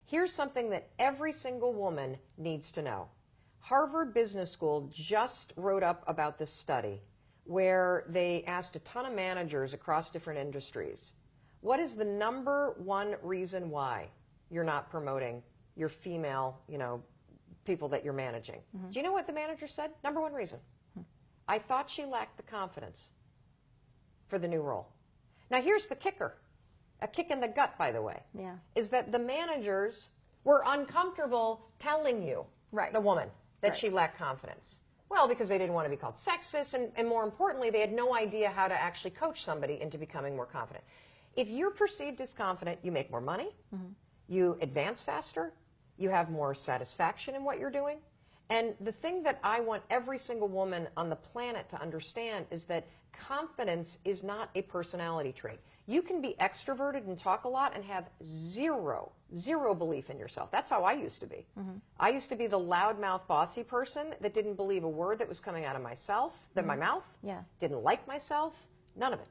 Here's something that every single woman needs to know. Harvard Business School just wrote up about this study where they asked a ton of managers across different industries, what is the #1 reason why you're not promoting your female, people that you're managing? Do you know what the manager said? #1 reason. I thought she lacked the confidence for the new role. Now here's the kicker. A kick in the gut, by the way, is that the managers were uncomfortable telling you, the woman, that she lacked confidence. Well, because they didn't want to be called sexist, and more importantly, they had no idea how to actually coach somebody into becoming more confident. If you're perceived as confident, you make more money, you advance faster, you have more satisfaction in what you're doing. And the thing that I want every single woman on the planet to understand is that confidence is not a personality trait. You can be extroverted and talk a lot and have zero belief in yourself. That's how I used to be. I used to be the loudmouth, bossy person that didn't believe a word that was coming out of myself, my mouth, didn't like myself, none of it.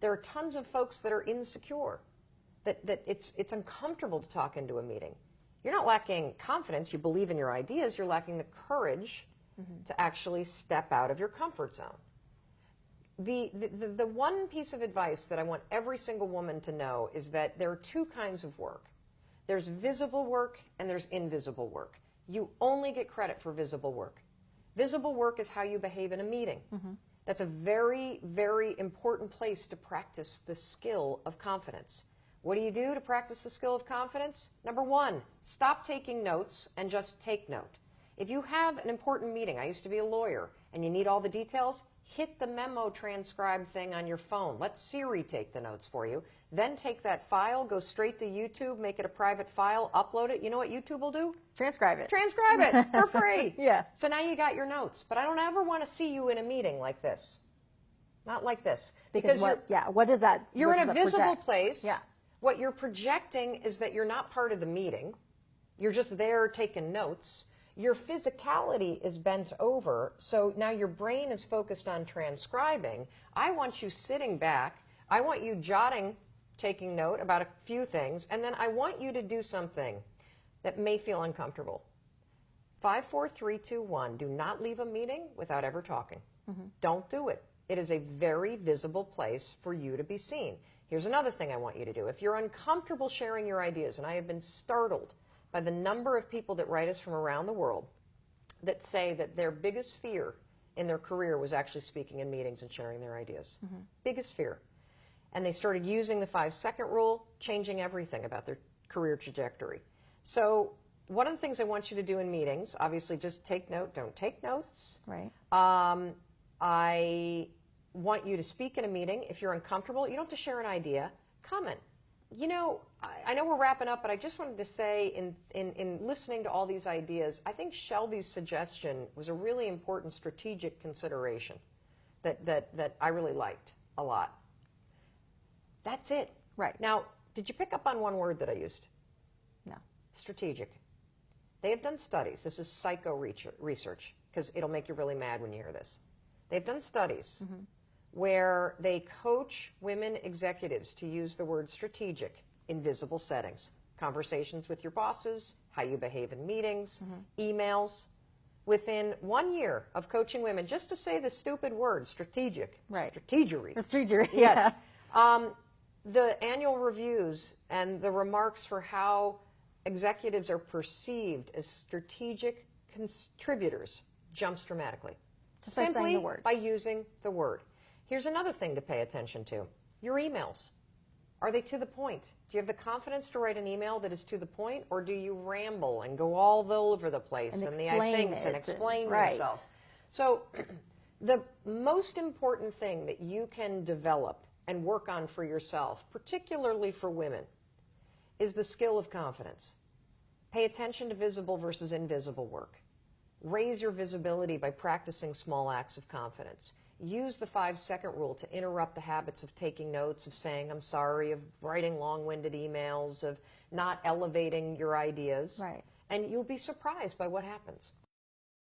There are tons of folks that are insecure, that it's uncomfortable to talk into a meeting. You're not lacking confidence, you believe in your ideas, you're lacking the courage to actually step out of your comfort zone. The one piece of advice that I want every single woman to know is that there are two kinds of work. There's visible work and there's invisible work. You only get credit for visible work. Visible work is how you behave in a meeting. That's a very, very important place to practice the skill of confidence. What do you do to practice the skill of confidence? #1, stop taking notes and just take note. If you have an important meeting, I used to be a lawyer, and you need all the details, hit the memo transcribe thing on your phone. Let Siri take the notes for you. Then take that file, go straight to YouTube, make it a private file, upload it. You know what YouTube will do? Transcribe it. Transcribe it for free. Yeah. So now you got your notes. But I don't ever want to see you in a meeting like this. Not like this. Because what is that? You're in a visible place. Yeah. What you're projecting is that you're not part of the meeting. You're just there taking notes. Your physicality is bent over, so now your brain is focused on transcribing. I want you sitting back. I want you jotting, taking note about a few things, and then I want you to do something that may feel uncomfortable. 5, 4, 3, 2, 1. Do not leave a meeting without ever talking. Don't do it. It is a very visible place for you to be seen. Here's another thing I want you to do. If you're uncomfortable sharing your ideas, and I have been startled by the number of people that write us from around the world that say that their biggest fear in their career was actually speaking in meetings and sharing their ideas. Biggest fear. And they started using the 5-second rule, changing everything about their career trajectory. So one of the things I want you to do in meetings, obviously just take note, don't take notes. Right. I want you to speak in a meeting. If you're uncomfortable, you don't have to share an idea. Comment. You know, I know we're wrapping up, but I just wanted to say in listening to all these ideas, I think Shelby's suggestion was a really important strategic consideration that I really liked a lot. That's it. Right. Now, did you pick up on one word that I used? No. Strategic. They have done studies. This is psycho research, because it'll make you really mad when you hear this. They've done studies where they coach women executives to use the word strategic in visible settings. Conversations with your bosses, how you behave in meetings, emails. Within 1 year of coaching women, just to say the stupid word, strategic. Right. Strategery. Strategery, yes. The annual reviews and the remarks for how executives are perceived as strategic contributors jumps dramatically. Just by saying the word. By using the word. Here's another thing to pay attention to. Your emails. Are they to the point? Do you have the confidence to write an email that is to the point, or do you ramble and go all over the place and the I thinks and explain yourself? So the most important thing that you can develop and work on for yourself, particularly for women, is the skill of confidence. Pay attention to visible versus invisible work. Raise your visibility by practicing small acts of confidence. Use the 5-second rule to interrupt the habits of taking notes, of saying I'm sorry, of writing long-winded emails, of not elevating your ideas. Right. And you'll be surprised by what happens.